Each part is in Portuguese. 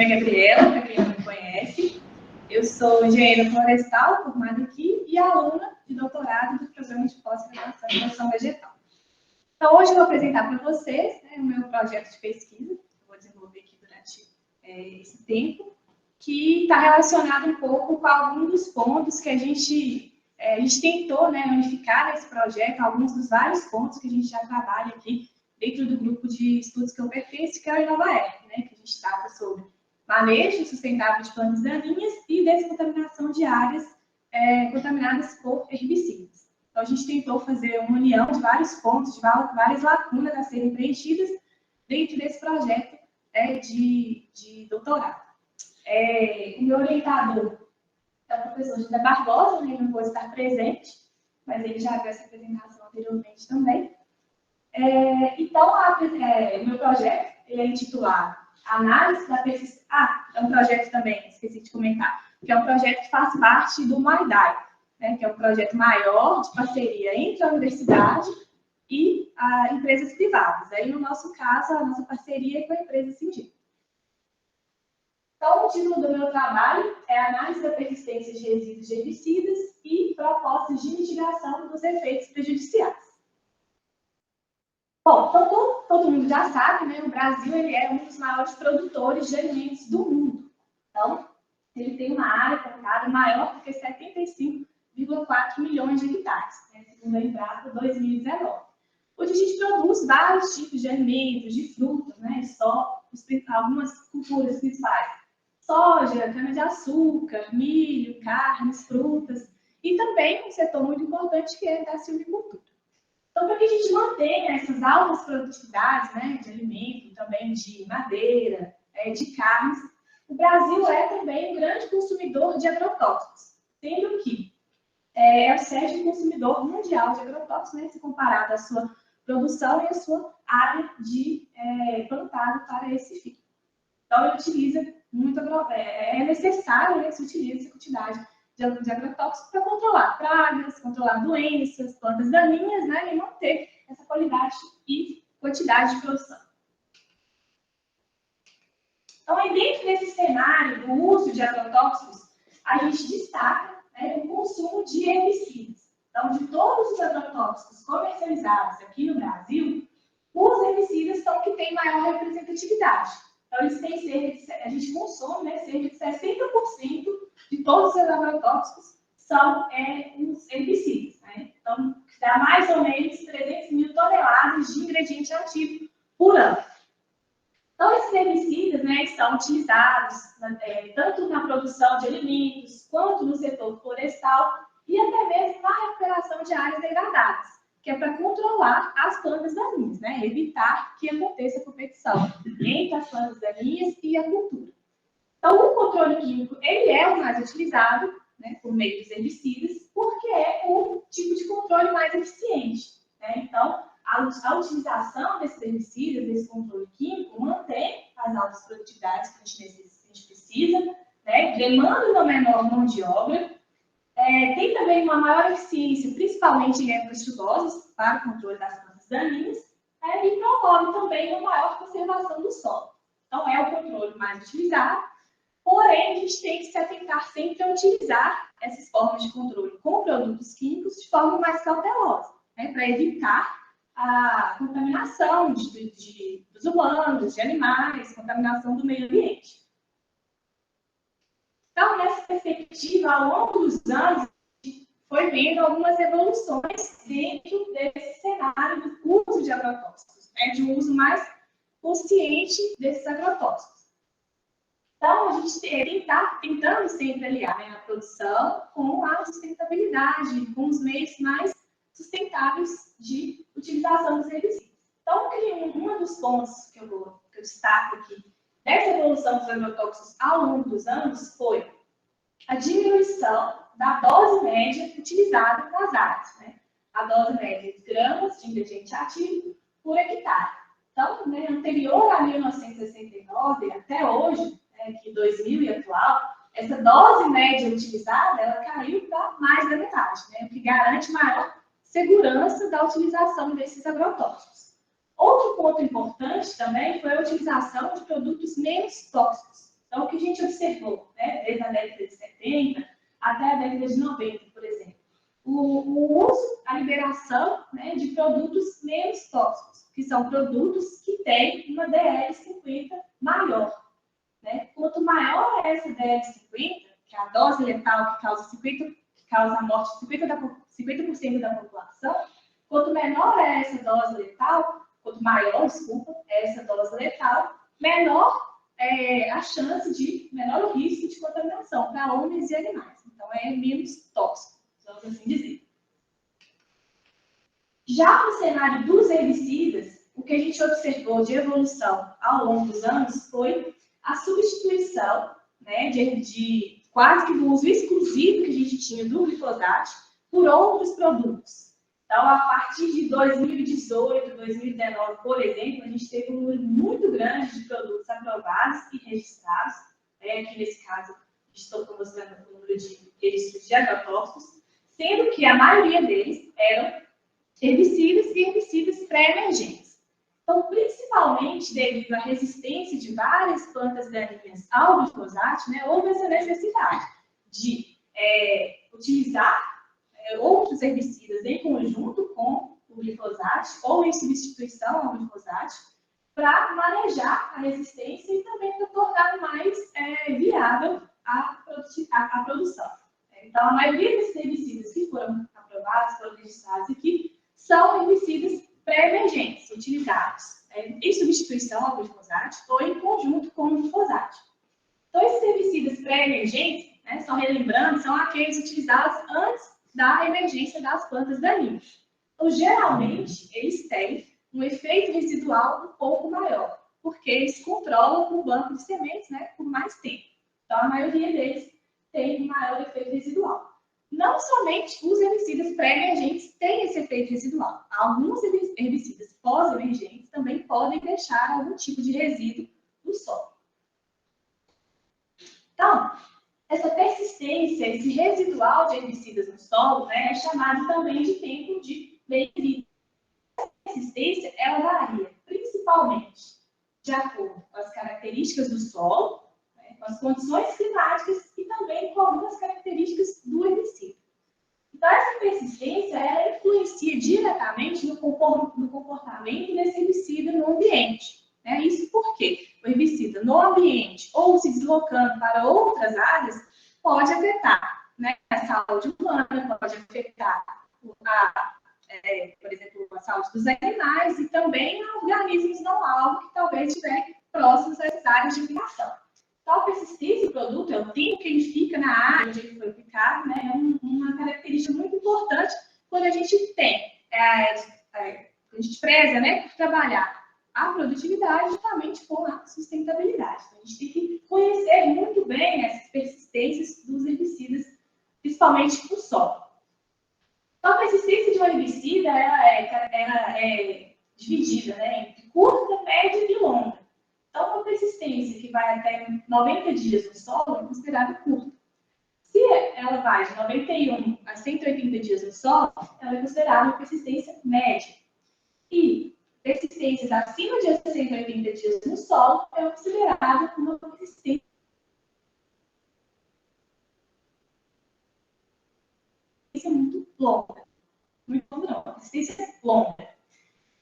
nome é Gabriela, para quem não me conhece. Eu sou engenheira florestal, formada aqui, e aluna de doutorado do programa de pós-graduação em produção vegetal. Então, hoje eu vou apresentar para vocês, né, o meu projeto de pesquisa, que eu vou desenvolver aqui durante esse tempo, que está relacionado um pouco com alguns dos pontos que a gente tentou, né, unificar nesse projeto, alguns dos vários pontos que a gente já trabalha aqui dentro do grupo de estudos que eu pertenço, que é o InovaR, né, que a gente trata sobre manejo sustentável de plantas daninhas e descontaminação de áreas contaminadas por herbicidas. Então, a gente tentou fazer uma união de vários pontos, de várias lacunas a serem preenchidas dentro desse projeto de doutorado. O meu orientador é o professor José Barbosa, né? Ele não pôde estar presente, mas ele já viu essa apresentação anteriormente também. Então, o meu projeto ele é intitulado Análise da Persistência. É um projeto também, esqueci de comentar, que é um projeto que faz parte do MAIDAI, né? Que é um projeto maior de parceria entre a universidade e empresas privadas. Aí, no nosso caso, a nossa parceria é com a empresa Sindip. Então, o título do meu trabalho é Análise da Persistência de Resíduos de Herbicidas e Propostas de Mitigação dos Efeitos Prejudiciais. Bom, então todo mundo já sabe, né? O Brasil ele é um dos maiores produtores de alimentos do mundo. Então, ele tem uma área plantada maior do que 75,4 milhões de hectares, né? Segundo a Embrapa 2019. Hoje a gente produz vários tipos de alimentos, de frutas, né? Só algumas culturas principais. Soja, cana-de-açúcar, milho, carnes, frutas. E também um setor muito importante que é da silvicultura. Então, para que a gente mantenha essas altas produtividades, né, de alimento, também de madeira, de carnes, o Brasil é também um grande consumidor de agrotóxicos, sendo que é o sétimo consumidor mundial de agrotóxicos, né, se comparado à sua produção e à sua área de plantado para esse fim. Então, ele utiliza muito é necessário, né, se utiliza essa quantidade de agrotóxicos para controlar pragas, controlar doenças, plantas daninhas, né, e manter essa qualidade e quantidade de produção. Então, aí dentro desse cenário do uso de agrotóxicos, a gente destaca, né, o consumo de herbicidas. Então, de todos os agrotóxicos comercializados aqui no Brasil, os herbicidas são os que têm maior representatividade. Então, eles têm a gente consome, né, cerca de 60% de todos os agrotóxicos são os herbicidas, né? Então, dá mais ou menos 300 mil toneladas de ingrediente ativo por ano. Então, esses herbicidas, né, são utilizados tanto na produção de alimentos, quanto no setor florestal e até mesmo na recuperação de áreas degradadas, que é para controlar as plantas daninhas, né? Evitar que aconteça competição entre as plantas daninhas e a cultura. Então, o controle químico ele é o mais utilizado, né, por meio dos herbicidas, porque é o tipo de controle mais eficiente, né? Então, a utilização desses herbicidas, desse controle químico, mantém as altas produtividades que a gente precisa, né? Demanda uma menor mão de obra. Tem também uma maior eficiência, principalmente em épocas chuvosas, para o controle das plantas daninhas, e promove também uma maior conservação do solo. Então, é o controle mais utilizado, porém, a gente tem que se atentar sempre a utilizar essas formas de controle com produtos químicos de forma mais cautelosa, né, para evitar a contaminação dos humanos, de animais, contaminação do meio ambiente. Então, nessa perspectiva, ao longo dos anos, a gente foi vendo algumas evoluções dentro desse cenário do uso de agrotóxicos, né, de um uso mais consciente desses agrotóxicos. Então, a gente está tentando sempre aliar, né, a produção com a sustentabilidade, com os meios mais sustentáveis de utilização dos herbicidas. Então, um dos pontos que eu destaco aqui dessa evolução dos agrotóxicos ao longo dos anos foi a diminuição da dose média utilizada nas áreas, né? A dose média de gramas de ingrediente ativo por hectare. Então, né, anterior a 1969 até hoje, que 2000 e atual, essa dose média utilizada ela caiu para mais da metade, né, o que garante maior segurança da utilização desses agrotóxicos. Outro ponto importante também foi a utilização de produtos menos tóxicos. Então, o que a gente observou, né, desde a década de 70 até a década de 90, por exemplo, o uso, a liberação, né, de produtos menos tóxicos, que são produtos que têm uma DL50 maior. Né? Quanto maior é essa DL50, que é a dose letal que causa a morte de 50% da população, quanto menor é essa dose letal, quanto maior, desculpa, é essa dose letal, menor a chance menor o risco de contaminação para homens e animais. Então, é menos tóxico, vamos assim dizer. Já no cenário dos herbicidas, o que a gente observou de evolução ao longo dos anos foi a substituição, né, de quase que do uso exclusivo que a gente tinha do glifosato por outros produtos. Então, a partir de 2018, 2019, por exemplo, a gente teve um número muito grande de produtos aprovados e registrados. Aqui nesse caso, estou mostrando o número de registros de agrotóxicos, sendo que a maioria deles eram herbicidas e herbicidas pré-emergentes. Então, principalmente devido à resistência de várias plantas daninhas ao glifosato, né, houve essa necessidade de utilizar outros herbicidas em conjunto com o glifosato ou em substituição ao glifosato para manejar a resistência e também para tornar mais viável a produção. Então, a maioria desses herbicidas que foram aprovados, foram registrados aqui, são herbicidas pré-emergentes, utilizados em substituição ao glifosato ou em conjunto com o glifosato. Então, esses herbicidas pré-emergentes, né, só relembrando, são aqueles utilizados antes da emergência das plantas daninhas. Então, geralmente, eles têm um efeito residual um pouco maior, porque eles controlam o banco de sementes, né, por mais tempo. Então, a maioria deles tem um maior efeito residual. Não somente os herbicidas pré-emergentes têm esse efeito residual. Alguns herbicidas pós-emergentes também podem deixar algum tipo de resíduo no solo. Então, essa persistência, esse residual de herbicidas no solo, né, é chamado também de tempo de meia-vida. Essa persistência, ela varia principalmente de acordo com as características do solo, né, com as condições climáticas e também com algumas características do herbicida. Então, essa persistência, ela influencia diretamente no comportamento desse herbicida no ambiente. Né? Isso porque o herbicida no ambiente ou se deslocando para outras áreas pode afetar, né, a saúde humana, pode afetar, por exemplo, a saúde dos animais e também organismos não alvo que talvez estiverem próximos a essas áreas de aplicação. Então, a persistência do produto, é o tempo que ele fica na área onde ele foi aplicado, né, é uma característica muito importante quando a gente tem, a gente preza, né, por trabalhar a produtividade justamente com a sustentabilidade. Então, a gente tem que conhecer muito bem essas persistências dos herbicidas, principalmente no solo. Então, a persistência de um herbicida ela é dividida, né, entre curta, média e longa. Então, uma persistência que vai até 90 dias no solo é considerada curta. Se ela vai de 91 a 180 dias no solo, ela é considerada uma persistência média. E persistências acima de 180 dias no solo é considerada uma persistência muito longa. Muito longa não, persistência longa.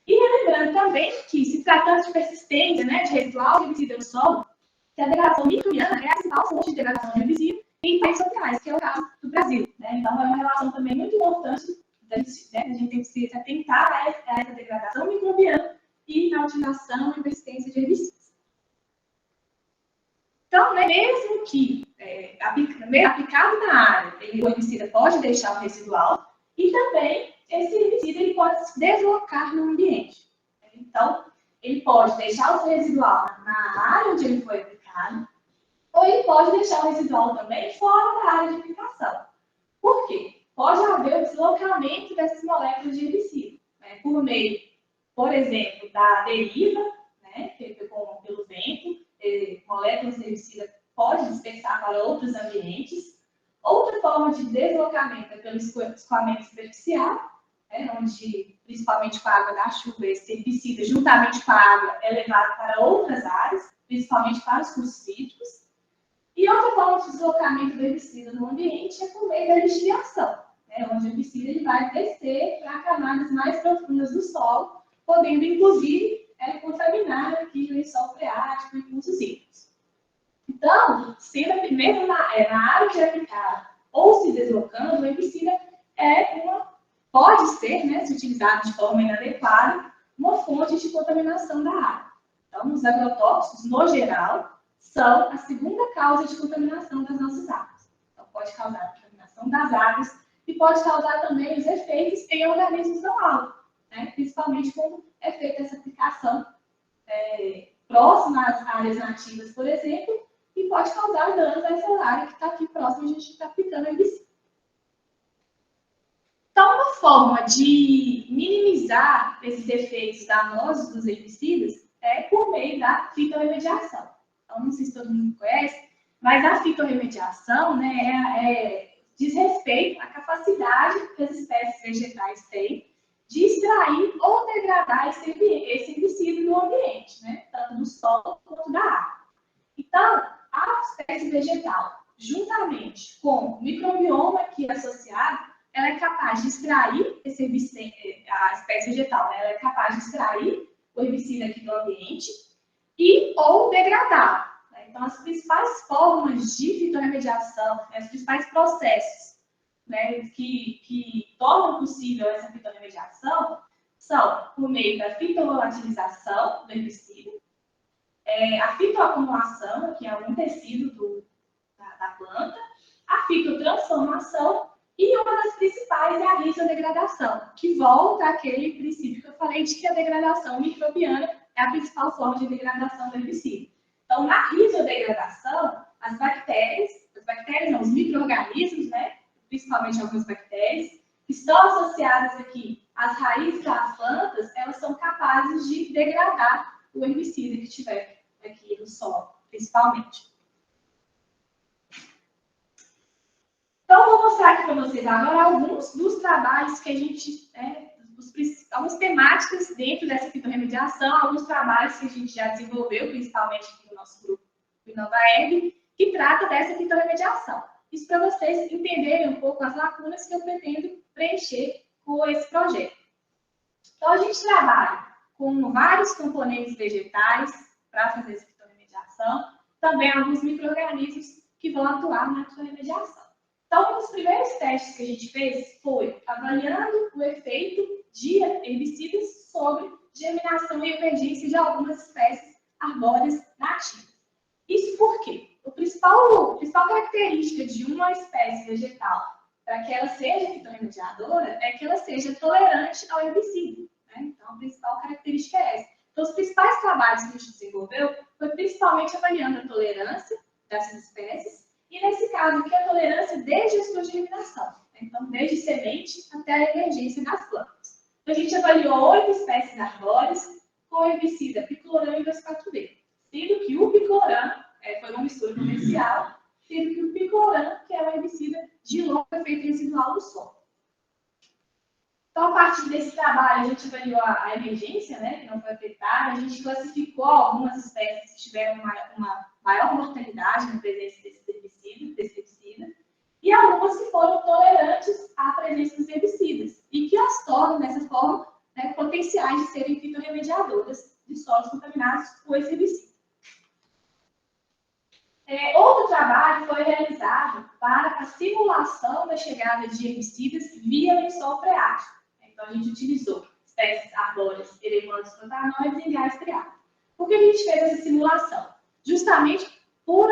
E lembrando também que, se tratando de persistência, né, de residual de herbicida no solo, que a degradação microbiana é a principal fonte de degradação de herbicida em países tropicais, que é o caso do Brasil. Né? Então, é uma relação também muito importante da gente, né, a gente tem que se atentar a essa degradação microbiana e na utilização e persistência de herbicidas. Então, né, mesmo que aplicado na área, o herbicida pode deixar o residual e também esse herbicida ele pode se deslocar no ambiente. Então, ele pode deixar o seu residual na área onde ele foi aplicado, ou ele pode deixar o residual também fora da área de aplicação. Por quê? Pode haver o deslocamento dessas moléculas de herbicida, né, por meio, por exemplo, da deriva, né, que é pelo vento, moléculas de herbicida podem dispersar para outros ambientes. Outra forma de deslocamento é pelo escoamento superficial, onde, principalmente com a água da chuva, esse herbicida, juntamente com a água, é levado para outras áreas, principalmente para os cursos hídricos. E outra forma de deslocamento do herbicida no ambiente é por meio da lixiviação, né, onde o herbicida ele vai descer para camadas mais profundas do solo, podendo, inclusive, contaminar aqui o lençol freático e cursos hídricos. Então, sendo mesmo na área de aplicado ou se deslocando, o herbicida pode ser, né, se utilizado de forma inadequada, uma fonte de contaminação da água. Então, os agrotóxicos, no geral, são a segunda causa de contaminação das nossas águas. Então, pode causar a contaminação das águas e pode causar também os efeitos em organismos não alvo, né, principalmente quando é feita essa aplicação próxima às áreas nativas, por exemplo, e pode causar danos a essa área que está aqui próxima, a gente está aplicando herbicida. Então, uma forma de minimizar esses efeitos danosos dos herbicidas é por meio da fitorremediação. Então, não sei se todo mundo conhece, mas a fitorremediação, né, diz respeito à capacidade que as espécies vegetais têm de extrair ou degradar esse herbicida no ambiente, né, tanto do solo quanto da água. Então, a espécie vegetal, juntamente com o microbioma aqui associado, ela é capaz de extrair esse herbicida, a espécie vegetal, né, ela é capaz de extrair o herbicida aqui do ambiente e ou degradá-lo. Né? Então, as principais formas de fitorremediação, os principais processos, né, que tornam possível essa fitorremediação são por meio da fitovolatilização do herbicida, a fitoacumulação, que é algum tecido da planta, a fitotransformação e uma das principais é a rizodegradação, que volta àquele princípio que eu falei de que a degradação microbiana é a principal forma de degradação do herbicida. Então, na rizodegradação, os micro-organismos, né, principalmente algumas bactérias, que estão associadas aqui às raízes das plantas, elas são capazes de degradar o herbicida que tiver aqui no solo, principalmente. Então, vou mostrar aqui para vocês agora alguns dos trabalhos que a gente, algumas temáticas dentro dessa fitorremediação, alguns trabalhos que a gente já desenvolveu, principalmente aqui no nosso grupo do InovaErb, que trata dessa fitorremediação. Isso para vocês entenderem um pouco as lacunas que eu pretendo preencher com esse projeto. Então, a gente trabalha com vários componentes vegetais para fazer essa fitorremediação, também alguns micro-organismos que vão atuar na fitorremediação. Então, um dos primeiros testes que a gente fez foi avaliando o efeito de herbicidas sobre germinação e emergência de algumas espécies arbóreas nativas. Isso por quê? A principal característica de uma espécie vegetal para que ela seja fitorremediadora é que ela seja tolerante ao herbicida. Né? Então, a principal característica é essa. Então, os principais trabalhos que a gente desenvolveu foi principalmente avaliando a tolerância dessas espécies e, nesse caso aqui, a tolerância desde a sua germinação. Então, desde semente até a emergência das plantas. Então, a gente avaliou 8 espécies arbóreas com herbicida picloram e 2,4-D, sendo que o picloram foi uma mistura comercial, sendo que o picloram, que é um herbicida de longo efeito residual do solo. Então, a partir desse trabalho, a gente avaliou a emergência, né, que não foi afetada, a gente classificou algumas espécies que tiveram uma maior mortalidade na presença desse herbicida, e algumas que foram tolerantes à presença dos herbicidas, e que as tornam, dessa forma, né, potenciais de serem fitorremediadoras de solos contaminados com esse herbicida. Outro trabalho foi realizado para a simulação da chegada de herbicidas via lençol freático. Então, a gente utilizou espécies arbóreas, eremantos plantanoides e gás freático. Por que a gente fez essa simulação? Justamente por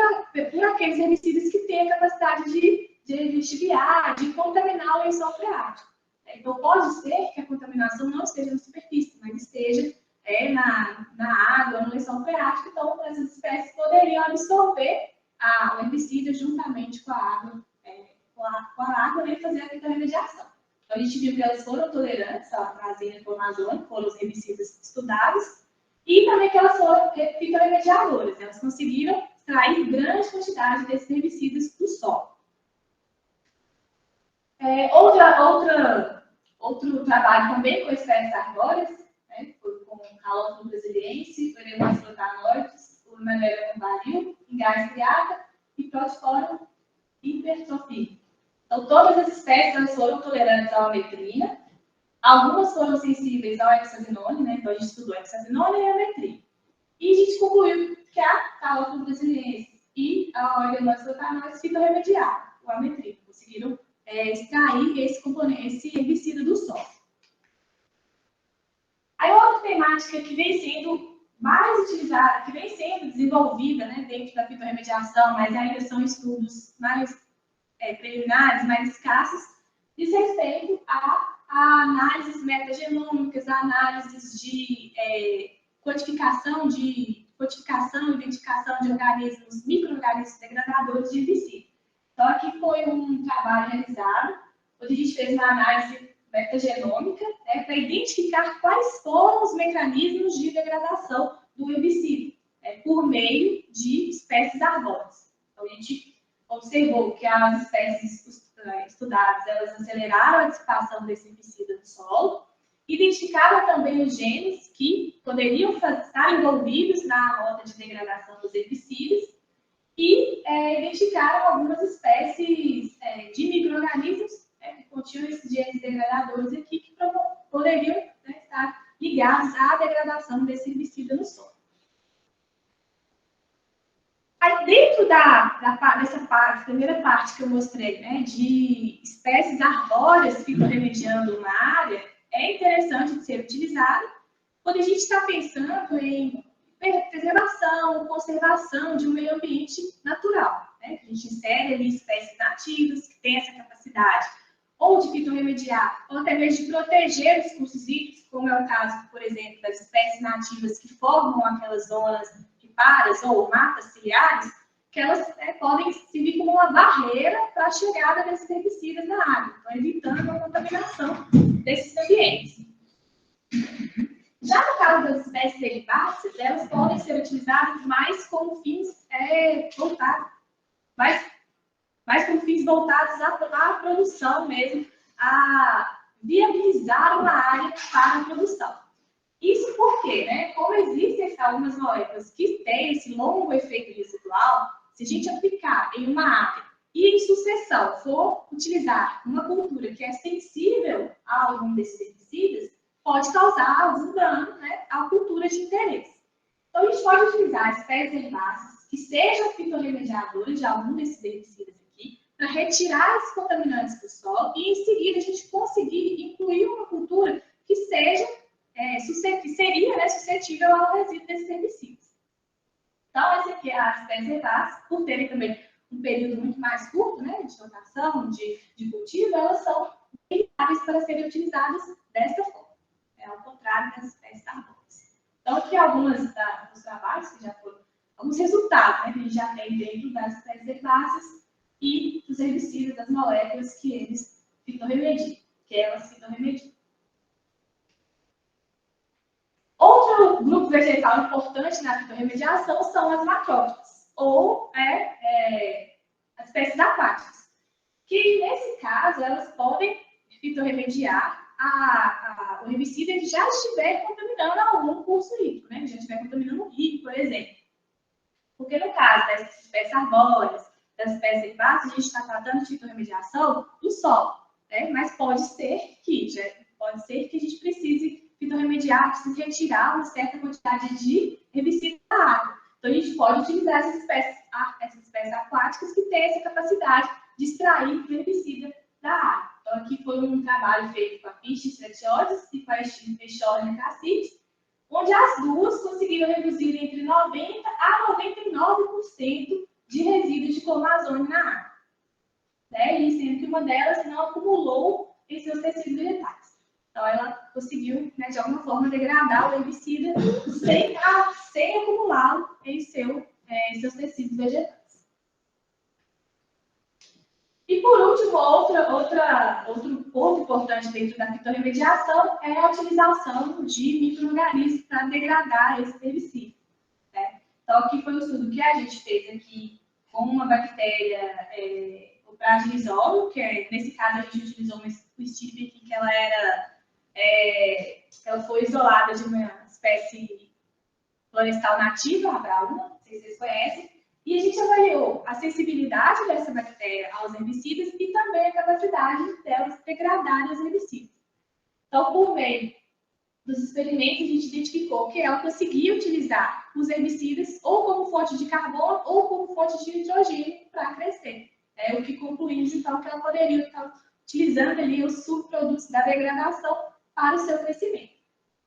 aqueles herbicidas que têm a capacidade de lixiviar, de contaminar o lençol freático. Então, pode ser que a contaminação não esteja na superfície, mas esteja na água, no lençol freático. Então, essas espécies poderiam absorver o herbicida juntamente com a água e fazer a fitorremediação. Então, a gente viu que elas foram tolerantes à atrazina e clonazona, que foram os herbicidas estudados, e também que elas foram fitorremediadoras. Elas conseguiram extrair grande quantidade desses herbicidas do solo. Outro trabalho também com espécies arbóreas, né, foi com o calófilo brasiliense, o eremantos plantanoides, o Menaerum varil, em gás friata, e Protoforum hipertrophica. Então, todas as espécies elas foram tolerantes à ametrina. Algumas foram sensíveis ao hexazinone, né? Então, a gente estudou a hexazinone e a ametrina. E a gente concluiu que a Calopo brasiliensis e a Organose flocanoides fitorremediaram o ametrina. Conseguiram extrair esse componente, esse herbicida do solo. Aí, outra temática que vem sendo mais utilizada, que vem sendo desenvolvida, né, dentro da fitorremediação, mas ainda são estudos mais preliminares, mais escassos, diz respeito a análises metagenômicas, a análises de codificação e identificação de organismos, micro-organismos degradadores de herbicida. Então, aqui foi um trabalho realizado, onde a gente fez uma análise metagenômica, né, para identificar quais foram os mecanismos de degradação do herbicida, por meio de espécies arbóreas. Então, a gente observou que as espécies estudadas, elas aceleraram a dissipação desse herbicida no solo, identificaram também os genes que poderiam estar envolvidos na rota de degradação dos herbicidas e identificaram algumas espécies de micro-organismos que continham esses genes degradadores aqui que poderiam estar ligados à degradação desse herbicida no solo. Aí, dentro dessa primeira parte que eu mostrei, né, de espécies arbóreas fitorremediando uma área, é interessante de ser utilizado quando a gente está pensando em preservação, conservação de um meio ambiente natural, né? A gente insere ali espécies nativas que têm essa capacidade ou de fitorremediar, ou até mesmo de proteger os cursos hídricos, como é o caso, por exemplo, das espécies nativas que formam aquelas zonas riparas ou matas ciliares, que elas podem servir como uma barreira para a chegada desses herbicidas na água, então evitando a contaminação desses ambientes. Já no caso das espécies herbáceas, elas podem ser utilizadas mais com fins voltados, mais com fins voltados à produção mesmo, a viabilizar uma área para a produção. Isso porque, né, como existem algumas moléculas que têm esse longo efeito residual, se a gente aplicar em uma área e em sucessão for utilizar uma cultura que é sensível a algum desses herbicidas, pode causar algum dano, né, à cultura de interesse. Então, a gente pode utilizar espécies herbáceas que sejam fitorremediadores de algum desses herbicidas aqui, para retirar esses contaminantes do solo e, em seguida, a gente conseguir incluir uma cultura que seja que seria suscetível ao resíduo desses herbicidas. Então, essa aqui é a espécie herbácea, por terem também um período muito mais curto, né, de rotação, de cultivo, elas são viáveis para serem utilizadas desta forma, ao contrário das espécies arbóreas. Então, aqui alguns dos trabalhos que já foram, alguns resultados, né, que a gente já tem dentro das espécies herbáceas e dos herbicidas, das moléculas que eles fitorremediam, que elas fitorremediam. Outro grupo vegetal importante na fitorremediação são as macrófitas, ou as espécies aquáticas, que, nesse caso, elas podem fitorremediar o herbicida que já estiver contaminando algum curso hídrico, né? Que já estiver contaminando o rio, por exemplo. Porque, no caso dessas espécies arbóreas, das espécies herbáceas, a gente está tratando de fitorremediação do solo, né? Mas pode ser que a gente precise fitorremediar, precisa retirar uma certa quantidade de herbicida da água. Então, a gente pode utilizar essas espécies aquáticas que têm essa capacidade de extrair o herbicida da água. Então, aqui foi um trabalho feito com a Piscis stratiioides e com a Escherichia cassis, onde as duas conseguiram reduzir entre 90% a 99% de resíduos de clomazone na água. Né? E sendo que uma delas não acumulou em seus tecidos vegetais. Então, ela conseguiu, né, de alguma forma, degradar o herbicida sem acumulá-lo em seus tecidos vegetais. E, por último, outro ponto importante dentro da fitorremediação é a utilização de micro-organismos para degradar esse herbicida. Né? Então, aqui foi um estudo que a gente fez aqui com uma bactéria, o Pragirizol, que nesse caso a gente utilizou uma estirpe aqui que ela foi isolada de uma espécie florestal nativa, a Abraúna, não sei se vocês conhecem, E a gente avaliou a sensibilidade dessa bactéria aos herbicidas e também a capacidade delas degradarem os herbicidas. Então, por meio dos experimentos, a gente identificou que ela conseguia utilizar os herbicidas ou como fonte de carbono ou como fonte de nitrogênio para crescer. O que concluímos, então, que ela poderia estar utilizando ali os subprodutos da degradação para o seu crescimento.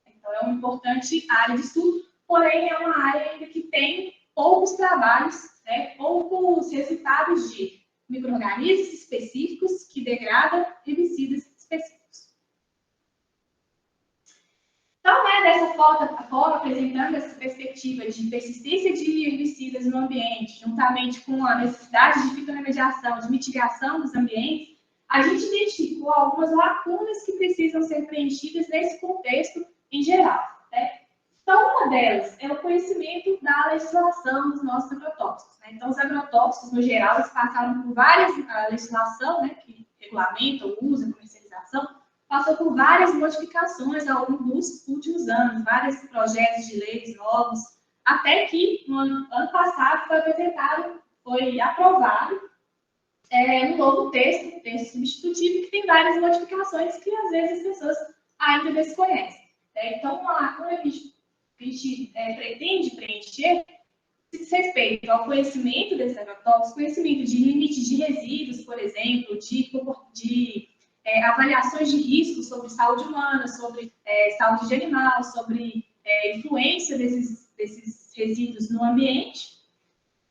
Então, é uma importante área de estudo, porém, é uma área ainda que tem poucos trabalhos, poucos resultados de micro-organismos específicos que degradam herbicidas específicos. Então, dessa forma, apresentando essa perspectiva de persistência de herbicidas no ambiente, juntamente com a necessidade de fitorremediação, de mitigação dos ambientes, a gente identificou algumas lacunas que precisam ser preenchidas nesse contexto em geral. Então, uma delas é o conhecimento da legislação dos nossos agrotóxicos. Então, os agrotóxicos, no geral, eles passaram por várias legislação, que regulamenta o uso, a comercialização, passou por várias modificações ao longo dos últimos anos, vários projetos de leis novos, até que, no ano passado, foi aprovado um novo texto substitutivo, que tem várias modificações que, às vezes, as pessoas ainda desconhecem. Então, uma lacuna que a gente pretende preencher diz respeito ao conhecimento desses agrotóxicos, conhecimento de limites de resíduos, por exemplo, de avaliações de risco sobre saúde humana, sobre saúde de animal, sobre influência desses resíduos no ambiente.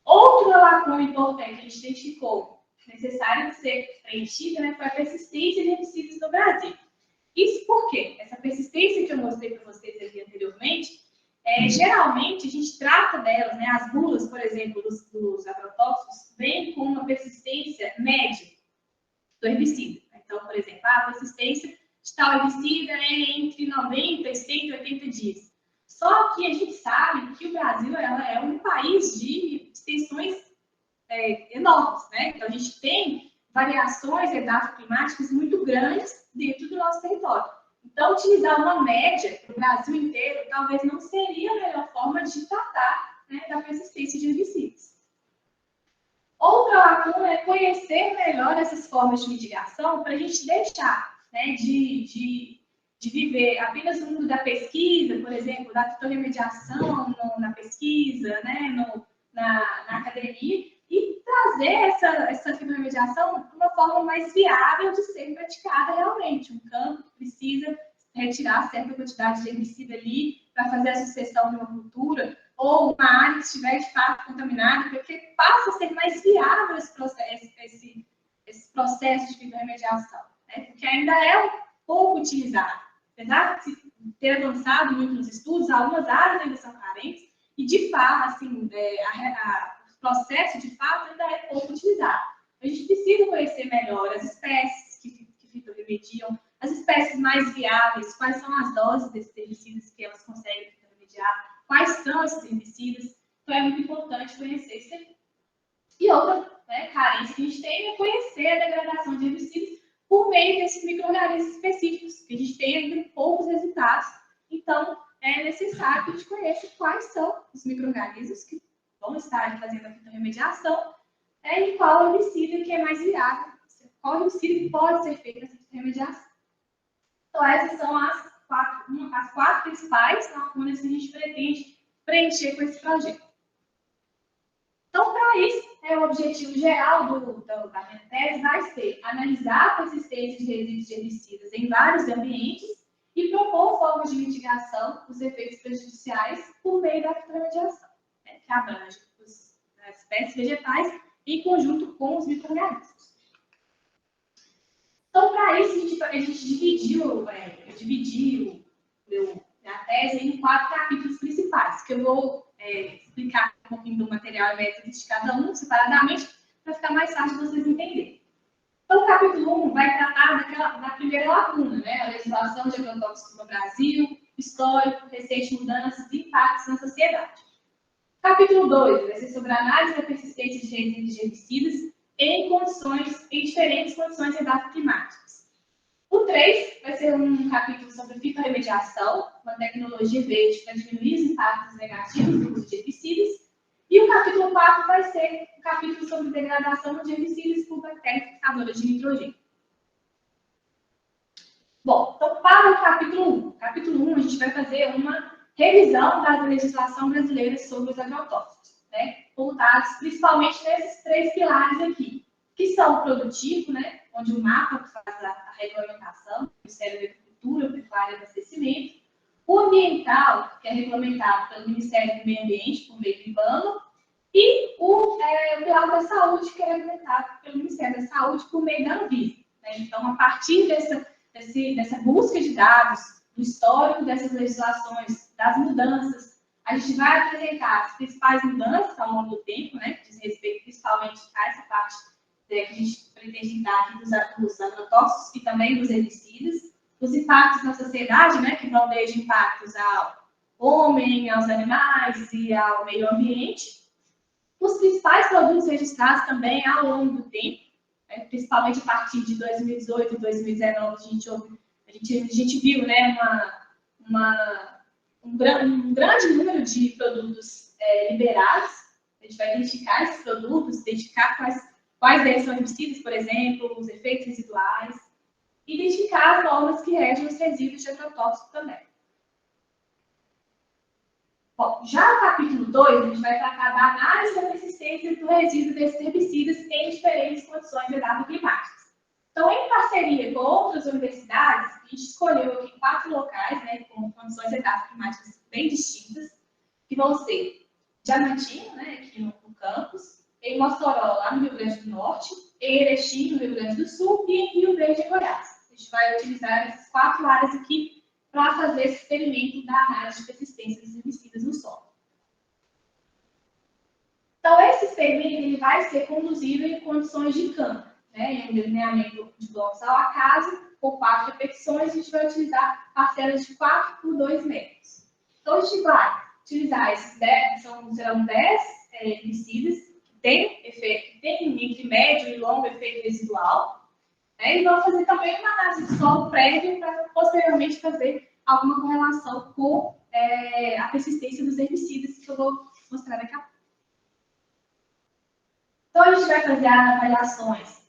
Outra lacuna importante que a gente identificou, necessária de ser preenchida, foi a persistência de herbicidas no Brasil. Isso por quê? Essa persistência que eu mostrei para vocês aqui anteriormente, geralmente a gente trata delas, as bulas, por exemplo, dos agrotóxicos, vem com uma persistência média do herbicida. Então, por exemplo, a persistência de tal herbicida é entre 90 e 180 dias. Só que a gente sabe que o Brasil é um país de extensões enormes, Então, a gente tem variações edafoclimáticas muito grandes dentro do nosso território. Então, utilizar uma média para o Brasil inteiro talvez não seria a melhor forma de tratar da persistência de herbicidas. Outra lacuna é conhecer melhor essas formas de mitigação para a gente deixar de viver apenas no mundo da pesquisa, por exemplo, da fitorremediação na pesquisa, na academia, e trazer essa fitorremediação de uma forma mais viável de ser praticada realmente. Um campo que precisa retirar certa quantidade de herbicida ali para fazer a sucessão de uma cultura, ou uma área que estiver de fato contaminada, porque passa a ser mais viável esse processo de fitorremediação, porque ainda é pouco utilizado. Apesar de ter avançado muito nos estudos, algumas áreas ainda são carentes, e de fato, assim, o processo de fato ainda é pouco utilizado. A gente precisa conhecer melhor as espécies que fitorremediam, as espécies mais viáveis, quais são as doses desses herbicidas que elas conseguem fitorremediar, quais são esses herbicidas. Então, é muito importante conhecer isso aí. E outra carência que a gente tem é conhecer a degradação de herbicidas por meio desses micro-organismos específicos, que a gente tem ainda poucos resultados. Então, é necessário que a gente conheça quais são os micro-organismos que vão estar fazendo a fitorremediação e qual herbicida que é mais viável, qual herbicida que pode ser feito essa fitorremediação. Então, essas são as quatro principais lacunas que a gente pretende preencher com esse projeto. Então, para isso, o objetivo geral da minha tese vai ser analisar a persistência de resíduos de herbicidas em vários ambientes e propor formas de mitigação dos efeitos prejudiciais por meio da fitorremediação, que abrange as espécies vegetais em conjunto com os micro-organismos. Então, para isso, a gente dividiu a tese em 4 capítulos principais, que eu vou explicar um pouquinho do material e método de cada um separadamente, para ficar mais fácil de vocês entenderem. Então, o capítulo 1 vai tratar da primeira lacuna, a legislação de agrotóxicos no Brasil, histórico, recentes mudanças e impactos na sociedade. Capítulo 2 vai ser sobre a análise da persistência de resíduos de herbicidas em diferentes condições edafoclimáticas. O 3 vai ser um capítulo sobre fitorremediação, uma tecnologia verde para diminuir os impactos negativos do uso de herbicidas. E o capítulo 4 vai ser o capítulo sobre degradação de herbicidas por bactérias fixadoras de nitrogênio. Bom, então para o capítulo 1. Capítulo 1, a gente vai fazer uma revisão da legislação brasileira sobre os agrotóxicos, né? Voltados principalmente nesses 3 pilares aqui, que são o produtivo, né? Onde o mapa faz a regulamentação, o Ministério da Agricultura, Pecuária e Abastecimento, o ambiental, que é regulamentado pelo Ministério do Meio Ambiente, por meio do IBAMA, e o pilar da saúde, que é regulamentado pelo Ministério da Saúde, por meio da Anvisa, né? Então, a partir dessa busca de dados, do histórico dessas legislações, das mudanças, a gente vai apresentar as principais mudanças ao longo do tempo, né, que diz respeito principalmente a essa parte que a gente pretende dar aqui dos agrotóxicos e também dos herbicidas, os impactos na sociedade, né, que vão desde impactos ao homem, aos animais e ao meio ambiente, os principais produtos registrados também ao longo do tempo, né, principalmente a partir de 2018 e 2019, a gente viu, né, um grande número de produtos liberados. A gente vai identificar esses produtos, identificar quais deles são herbicidas, por exemplo, os efeitos residuais, e identificar as normas que regem os resíduos de agrotóxico também. Bom, já no capítulo 2, a gente vai tratar da análise da persistência do resíduo desses herbicidas em diferentes condições edafoclimáticas. Então, em parceria com outras universidades, a gente escolheu aqui 4 locais, né, com condições edafoclimáticas bem distintas, que vão ser Diamantino, né, aqui no campus, em Mossoró, lá no Rio Grande do Norte, em Erechim, no Rio Grande do Sul, e em Rio Verde, Goiás. A gente vai utilizar essas 4 áreas aqui para fazer esse experimento da análise de persistência dos herbicidas no solo. Então, esse experimento ele vai ser conduzido em condições de campo, né, em um delineamento de blocos ao acaso, por 4 repetições, a gente vai utilizar parcelas de 4 por 2 metros. Então, a gente vai utilizar esses 10, serão 10 herbicidas, que tem entre médio e longo efeito residual, né, e vamos fazer também uma análise de solo prévia para posteriormente fazer alguma correlação com a persistência dos herbicidas, que eu vou mostrar daqui a pouco. Então, a gente vai fazer as avaliações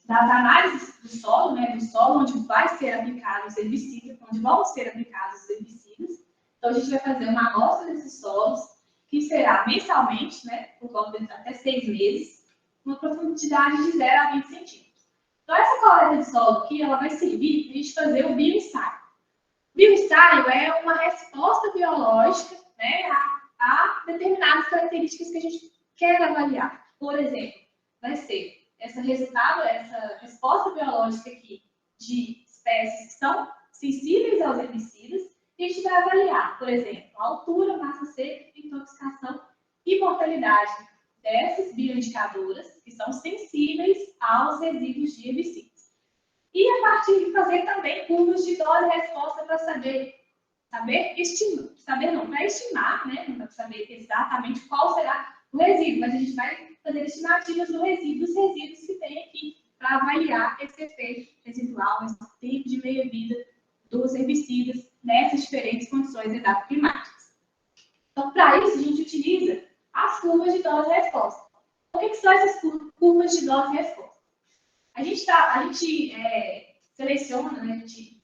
das análises do solo, né, do solo onde vai ser aplicado os herbicidas, onde vão ser aplicados os herbicidas. Então, a gente vai fazer uma amostra desses solos, que será mensalmente, né, por volta de até 6 meses, uma profundidade de 0 a 20 centímetros. Então, essa coleta de solo aqui, ela vai servir para a gente fazer o bioensaio. O bioensaio é uma resposta biológica, né, a determinadas características que a gente quer avaliar. Por exemplo, vai ser essa resposta biológica aqui de espécies que são sensíveis aos herbicidas, e a gente vai avaliar, por exemplo, a altura, massa seca, intoxicação e mortalidade dessas bioindicadoras que são sensíveis aos resíduos de herbicidas. E a partir de fazer também curvas de dose e resposta para estimar, né? Não para saber exatamente qual será o resíduo, mas a gente vai fazer estimativas dos resíduos que tem aqui para avaliar esse efeito residual, esse tempo de meia-vida dos herbicidas nessas diferentes condições edafoclimáticas. Então, para isso, a gente utiliza as curvas de dose e resposta. O que são essas curvas de dose e resposta? A gente seleciona, né, a gente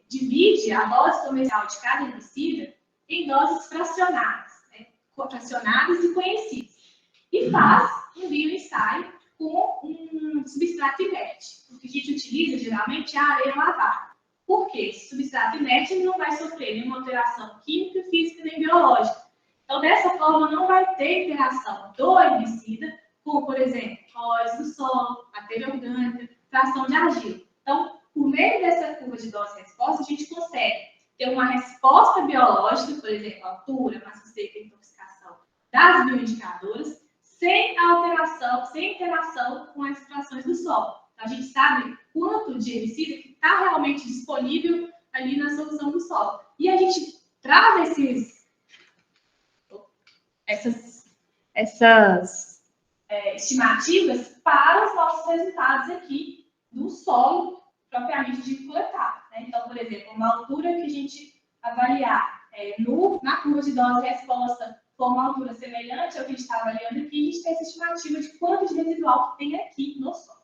divide a dose comercial de cada herbicida em doses fracionadas, né, fracionadas e conhecidas. E faz um bioensaio com um substrato inerte. O que a gente utiliza, geralmente, é a areia lavada. Por quê? Esse substrato inerte ele não vai sofrer nenhuma alteração química, física nem biológica. Então, dessa forma, não vai ter interação do herbicida com, por exemplo, clorose do solo, matéria orgânica, fração de argila. Então, por meio dessa curva de dose e resposta, a gente consegue ter uma resposta biológica, por exemplo, altura, massa seca e intoxicação das bioindicadoras, sem alteração, sem interação com as frações do solo. Então, a gente sabe quanto de herbicida que está realmente disponível ali na solução do solo. E a gente traz essas estimativas para os nossos resultados aqui do solo propriamente dito coletado, né? Então, por exemplo, uma altura que a gente avaliar na curva de dose e resposta for uma altura semelhante ao que a gente está avaliando aqui, a gente tem essa estimativa de quanto de residual que tem aqui no solo.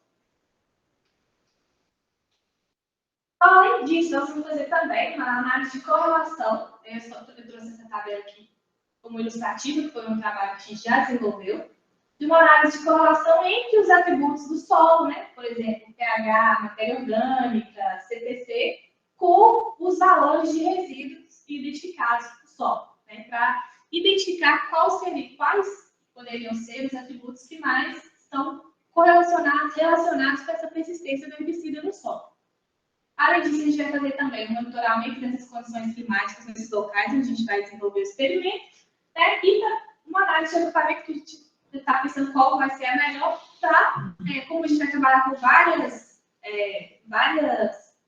Além disso, nós vamos fazer também uma análise de correlação. Eu trouxe essa tabela aqui como ilustrativa, que foi um trabalho que a gente já desenvolveu, de uma análise de correlação entre os atributos do solo, né? Por exemplo, pH, matéria orgânica, CTC, com os valores de resíduos identificados no solo, né? Para identificar quais poderiam ser os atributos que mais estão relacionados com essa persistência do herbicida no solo. Além disso, a gente vai fazer também o monitoramento dessas condições climáticas nesses locais onde a gente vai desenvolver o experimento, né? E uma análise de agrupamento que a gente está pensando qual vai ser a melhor para, como a gente vai trabalhar com várias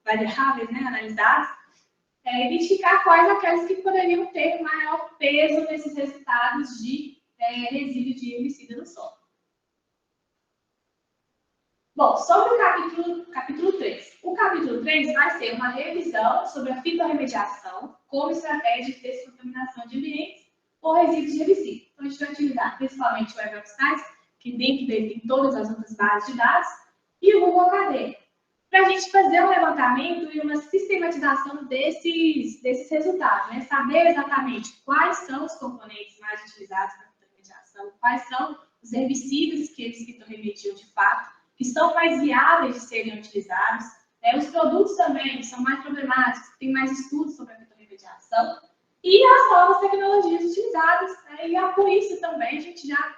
variáveis, né, analisadas, identificar quais aquelas que poderiam ter maior peso nesses resultados de resíduo de herbicida no solo. Bom, sobre o capítulo 3. O capítulo 3 vai ser uma revisão sobre a fitorremediação como estratégia de descontaminação de ambientes por resíduos de herbicida. Então, a gente vai utilizar principalmente o Web of Science, que dentro dele tem todas as outras bases de dados, e o Google Acadêmico, para a gente fazer um levantamento e uma sistematização desses resultados, né? Saber exatamente quais são os componentes mais utilizados na fitorremediação, quais são os herbicidas que eles fitorremediam de fato, que são mais viáveis de serem utilizados, os produtos também que são mais problemáticos, que têm mais estudos sobre a fitorremediação, e as novas tecnologias utilizadas, e por isso também a gente já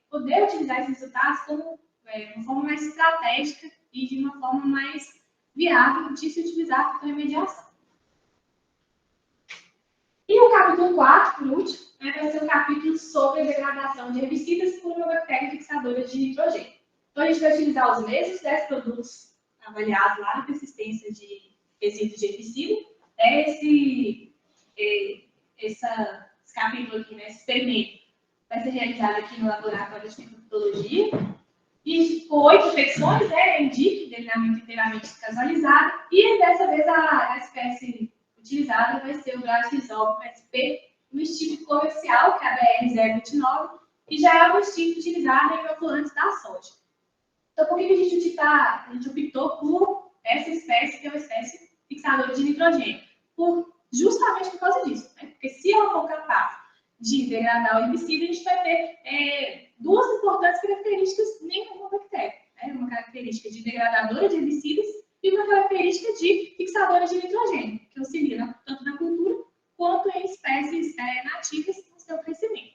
poder utilizar esses resultados como uma forma mais estratégica e de uma forma mais viável de se utilizar a fitorremediação. E o capítulo 4, por último, vai ser um capítulo sobre a degradação de herbicidas por uma bactéria fixadora de nitrogênio. Então, a gente vai utilizar os mesmos 10 produtos avaliados lá na persistência de resíduos de herbicida. Esse capítulo aqui, né, esse experimento, vai ser realizado aqui no laboratório de fitopatologia. E com 8 infecções, indique delineamento inteiramente casualizado. E dessa vez a espécie utilizada vai ser o Braslisol SP, no estímulo comercial, que é a BR-029, que já é o estímulo utilizado em inoculantes da soja. Então, por que a gente optou por essa espécie, que é uma espécie fixadora de nitrogênio? Justamente por causa disso, né? Porque se ela for capaz de degradar o herbicida, a gente vai ter duas importantes características em uma bactéria. Uma característica de degradadora de herbicidas e uma característica de fixadora de nitrogênio, que auxilia tanto na cultura quanto em espécies nativas no seu crescimento.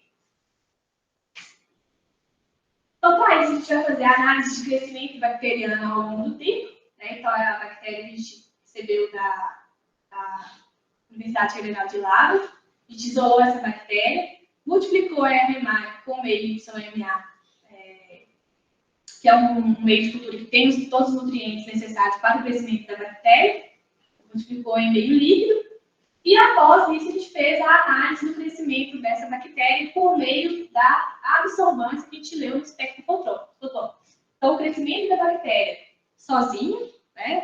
Então, para isso, a gente vai fazer a análise de crescimento bacteriano ao longo do tempo. Então, a bactéria que a gente recebeu da Universidade Federal de Lavras, a gente isolou essa bactéria, multiplicou a RMA com meio YMA, que é um meio de cultura que tem todos os nutrientes necessários para o crescimento da bactéria, multiplicou em meio líquido, e após isso a gente fez a análise do crescimento dessa bactéria por meio da absorbância que a gente leu no espectro fotônico. Então, o crescimento da bactéria sozinho,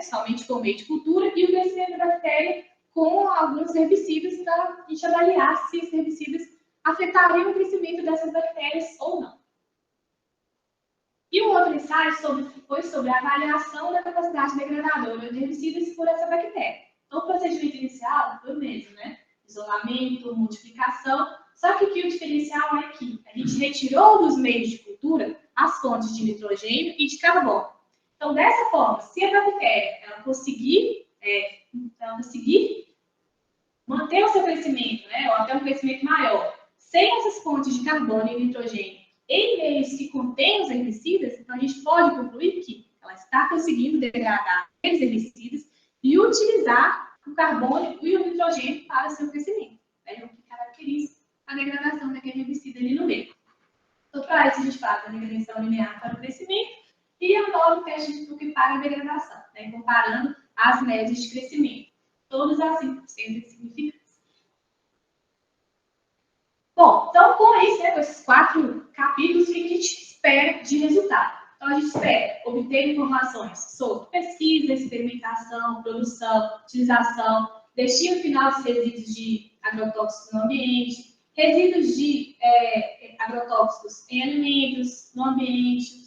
somente com meio de cultura, e o crescimento da bactéria com alguns herbicidas para a gente avaliar se esses herbicidas afetariam o crescimento dessas bactérias ou não. E um outro ensaio foi sobre a avaliação da capacidade degradadora de herbicidas por essa bactéria. Então, o procedimento inicial foi o mesmo, né? Isolamento, multiplicação, só que aqui o diferencial é que a gente retirou dos meios de cultura as fontes de nitrogênio e de carbono. Então, dessa forma, se a bactéria ela conseguir manter o seu crescimento, ou até um crescimento maior, sem essas fontes de carbono e nitrogênio em meios que contêm os herbicidas, então a gente pode concluir que ela está conseguindo degradar aqueles herbicidas e utilizar o carbono e o nitrogênio para o seu crescimento. O que caracteriza a degradação daquele herbicida ali no meio. Então, para isso, a gente faz a regressão linear para o crescimento e anota o teste de Tuque para a degradação, comparando as médias de crescimento. Todos assim sendo significantes. Bom, então, com isso, com esses 4 capítulos, o que a gente espera de resultado? Então, a gente espera obter informações sobre pesquisa, experimentação, produção, utilização, destino final dos resíduos de agrotóxicos no ambiente, resíduos de agrotóxicos em alimentos, no ambiente,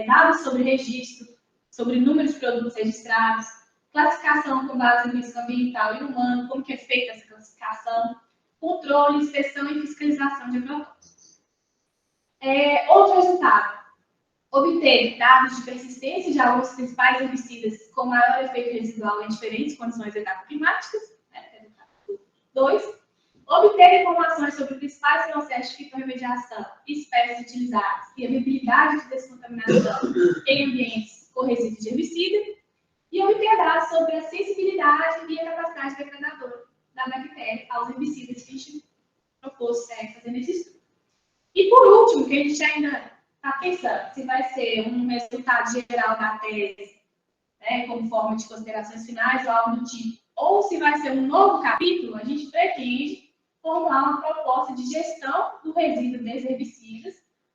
dados sobre registro, sobre número de produtos registrados, classificação com base em risco ambiental e humano, como que é feita essa classificação, controle, inspeção e fiscalização de agrotóxicos. Outro resultado, obter dados de persistência de alguns principais herbicidas com maior efeito residual em diferentes condições e etapas climáticas. Resultado 2. Obter informações sobre principais processos de fitorremediação, espécies utilizadas e a viabilidade de descontaminação em ambientes com resíduos de herbicida. E obter dados sobre a sensibilidade e a capacidade degradadora da bactéria aos herbicidas que a gente propôs fazer nesse estudo. E por último, que a gente ainda está pensando se vai ser um resultado geral da tese, como forma de considerações finais ou algo do tipo, ou se vai ser um novo capítulo, a gente pretende formular uma proposta de gestão do resíduo desses herbicidas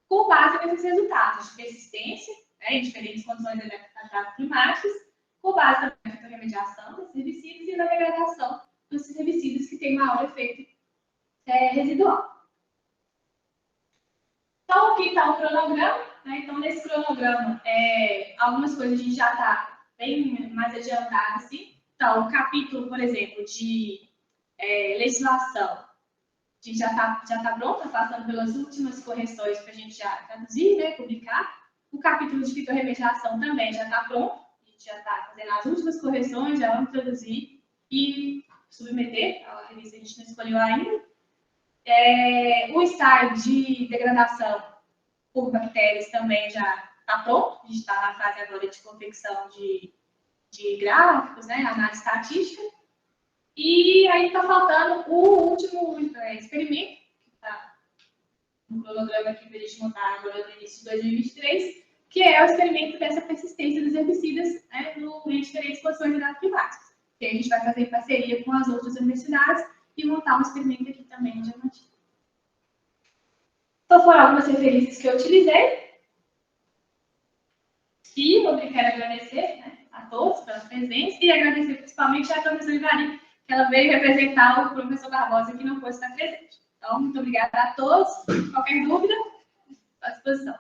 com base nesses resultados de persistência, em diferentes condições climáticas, com base na fitorremediação desses herbicidas e na degradação desses herbicidas que têm maior efeito residual. Então, aqui está o cronograma. Então, nesse cronograma, algumas coisas a gente já está bem mais adiantado. Assim. Então, o capítulo, por exemplo, de legislação, a gente já está pronto, passando pelas últimas correções para a gente já traduzir, publicar. O capítulo de fitorremediação também já está pronto. A gente já está fazendo as últimas correções, já vamos traduzir e submeter. A revista a gente não escolheu ainda. O estágio de degradação por bactérias também já está pronto. A gente está na fase agora de confecção de gráficos, análise estatística. E aí está faltando o último experimento, que está no cronograma aqui para a gente montar agora no início de 2023, que é o experimento dessa persistência dos herbicidas em diferentes condições de climáticas. Que a gente vai fazer em parceria com as outras universidades e montar um experimento aqui também em Diamantina. Então, foram algumas referências que eu utilizei. E eu quero agradecer a todos pela presença e agradecer principalmente à professora Ivari, que ela veio representar o professor Barbosa que não pôde estar presente. Então, muito obrigada a todos. Qualquer dúvida, à disposição.